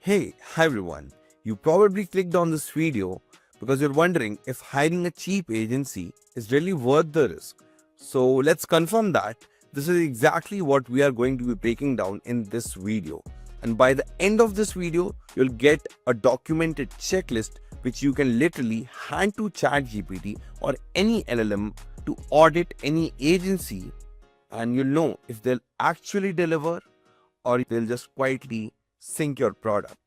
Hi everyone. You probably clicked on this video because you're wondering if hiring a cheap agency is really worth the risk. So let's confirm that this is exactly what we are going to be breaking down in this video. And by the end of this video, you'll get a documented checklist which you can literally hand to ChatGPT or any LLM to audit any agency, and you'll know if they'll actually deliver or they'll just quietly sink your product.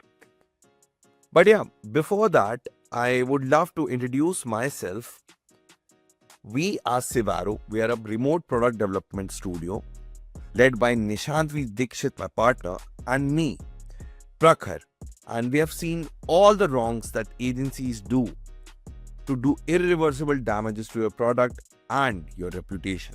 But yeah, before that, I would love to introduce myself. We are Sivaro. We are a remote product development studio led by Nishantvi Dikshit, my partner, and me, Prakhar. And we have seen all the wrongs that agencies do to do irreversible damages to your product and your reputation.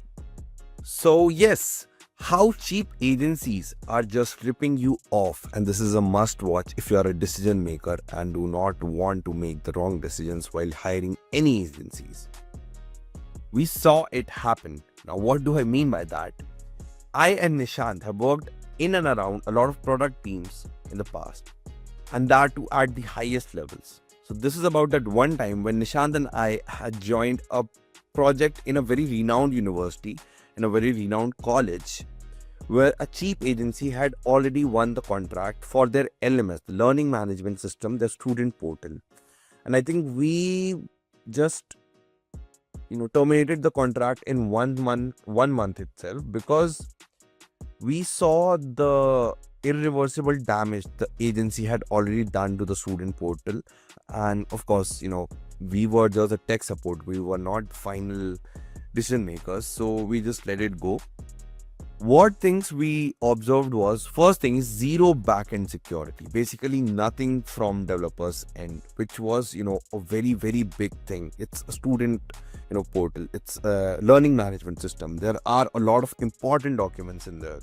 So, yes, how cheap agencies are just ripping you off, and this is a must watch if you are a decision maker and do not want to make the wrong decisions while hiring any agencies. We saw it happen. Now, what do I mean by that? I and Nishant have worked in and around a lot of product teams in the past, and that too at the highest levels. So, this is about that one time when Nishant and I had joined a project in a very renowned university, in a very renowned college, where a cheap agency had already won the contract for their LMS, the learning management system, their student portal. And I think we just terminated the contract in 1 month itself, because we saw the irreversible damage the agency had already done to the student portal. And of course, we were just a tech support, we were not final decision makers, so we just let it go. What things we observed was, first thing is zero backend security, basically nothing from developers end, which was a very very big thing. It's a student portal, it's a learning management system, there are a lot of important documents in there.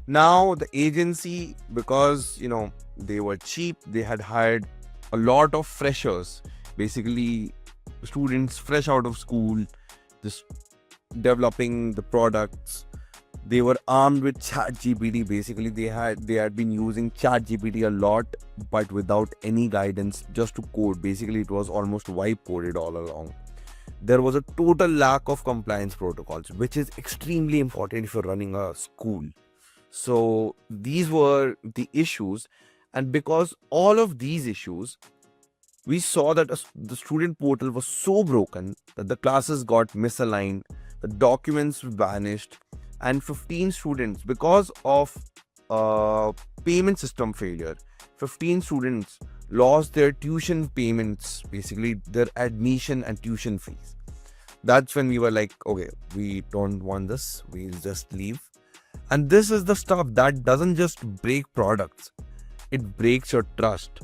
Now the agency, because they were cheap, they had hired a lot of freshers, basically students fresh out of school, just developing the products. They were armed with ChatGPT. Basically, they had been using ChatGPT a lot, but without any guidance, just to code. Basically, it was almost wipe coded all along. There was a total lack of compliance protocols, which is extremely important if you're running a school. So these were the issues, and because all of these issues, we saw that the student portal was so broken that the classes got misaligned, the documents vanished, and 15 students, because of payment system failure, 15 students lost their tuition payments, basically their admission and tuition fees. That's when we were like, okay, we don't want this, we'll just leave. And this is the stuff that doesn't just break products, it breaks your trust.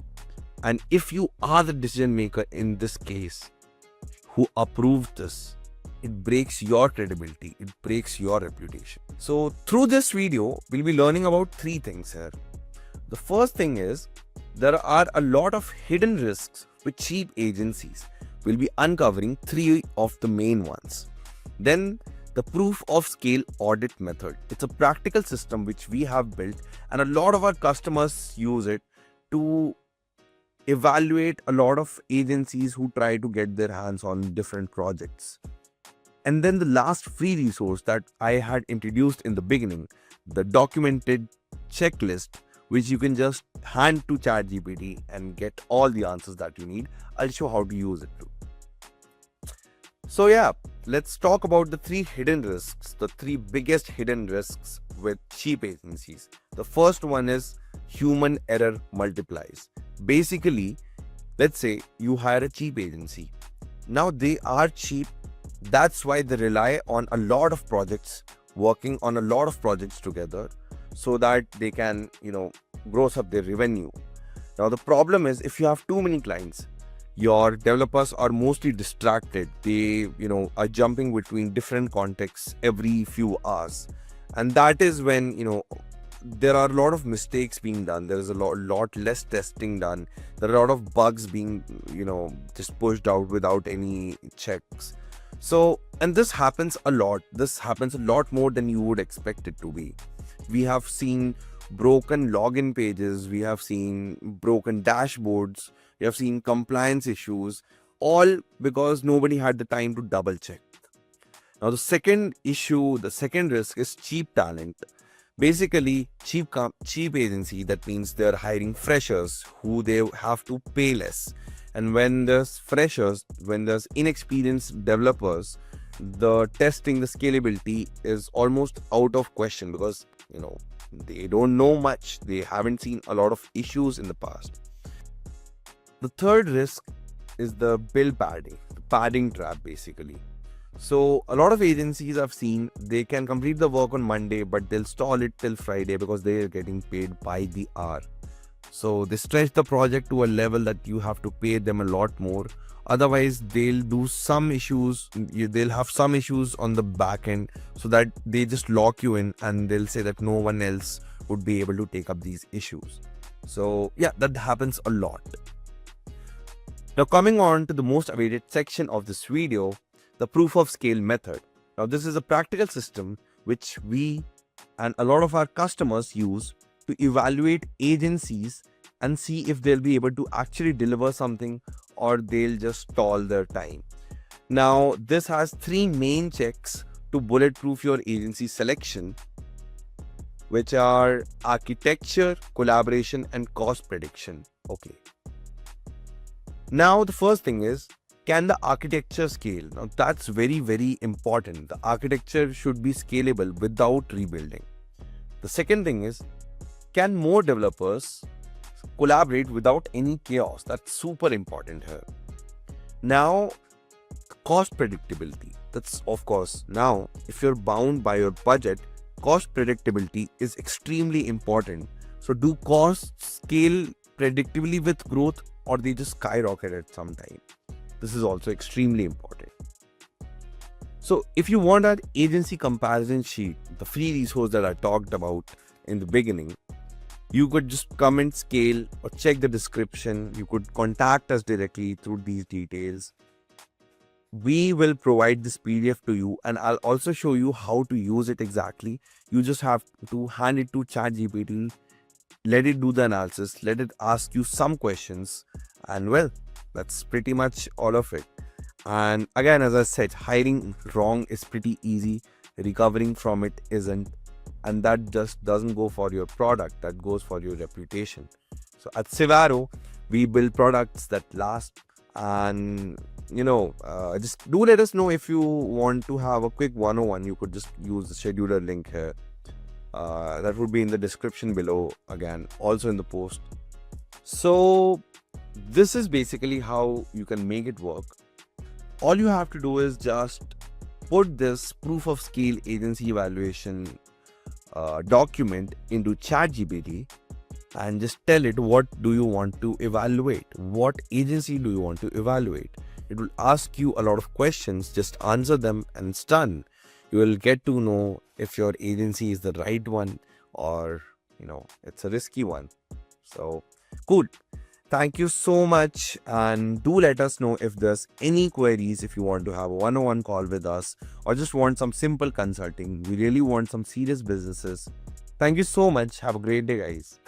And if you are the decision maker in this case who approved this, it breaks your credibility, it breaks your reputation. So through this video, we'll be learning about three things here. The first thing is, there are a lot of hidden risks with cheap agencies. We'll be uncovering three of the main ones. Then the proof of scale audit method. It's a practical system which we have built, and a lot of our customers use it to evaluate a lot of agencies who try to get their hands on different projects. And then the last free resource that I had introduced in the beginning, the documented checklist, which you can just hand to ChatGPT and get all the answers that you need. I'll show how to use it too. So yeah, let's talk about the three hidden risks, the three biggest hidden risks with cheap agencies. The first one is human error multiplies. Basically, let's say you hire a cheap agency. Now they are cheap. That's why they rely on a lot of projects, working on a lot of projects together, so that they can, gross up their revenue. Now the problem is, if you have too many clients, your developers are mostly distracted. They, are jumping between different contexts every few hours. And that is when, there are a lot of mistakes being done. There is a lot less testing done. There are a lot of bugs being, just pushed out without any checks. So, and this happens a lot. This happens a lot more than you would expect it to be. we have seen broken login pages, we have seen broken dashboards, we have seen compliance issues, all because nobody had the time to double check. Now, the second issue, the second risk is cheap talent. Basically, cheap agency, that means they're hiring freshers who they have to pay less. And when there's freshers, when there's inexperienced developers, the testing, the scalability is almost out of question because they don't know much. They haven't seen a lot of issues in the past. The third risk is the bill padding, the padding trap basically. So a lot of agencies I've seen, they can complete the work on Monday, but they'll stall it till Friday because they are getting paid by the hour. So they stretch the project to a level that you have to pay them a lot more. Otherwise, they'll have some issues on the back end, so that they just lock you in and they'll say that no one else would be able to take up these issues. So yeah, that happens a lot. Now, coming on to the most awaited section of this video, the proof of scale method. Now, this is a practical system which we and a lot of our customers use to evaluate agencies and see if they'll be able to actually deliver something or they'll just stall their time. Now, this has three main checks to bulletproof your agency selection, which are architecture, collaboration, and cost prediction. Okay. Now, the first thing is, can the architecture scale? Now, that's very, very important. The architecture should be scalable without rebuilding. The second thing is, can more developers collaborate without any chaos? That's super important here. Now, cost predictability. That's, of course, now, if you're bound by your budget, cost predictability is extremely important. So, do costs scale predictably with growth, or they just skyrocket at some time? This is also extremely important. So if you want an agency comparison sheet, the free resource that I talked about in the beginning, you could just comment scale or check the description. You could contact us directly through these details. We will provide this PDF to you, and I'll also show you how to use it exactly. You just have to hand it to ChatGPT, let it do the analysis, let it ask you some questions, and well, that's pretty much all of it. And again, as I said, hiring wrong is pretty easy. Recovering from it isn't. And that just doesn't go for your product, that goes for your reputation. So at Civaro, we build products that last. And just do let us know if you want to have a quick 101. You could just use the scheduler link here. That would be in the description below, again, also in the post. So this is basically how you can make it work. All you have to do is just put this proof of scale agency evaluation document into ChatGPT and just tell it what do you want to evaluate, what agency do you want to evaluate. It will ask you a lot of questions, just answer them and it's done. You will get to know if your agency is the right one or it's a risky one. So cool. Thank you so much, and do let us know if there's any queries, if you want to have a one-on-one call with us or just want some simple consulting. We really want some serious businesses. Thank you so much. Have a great day, guys.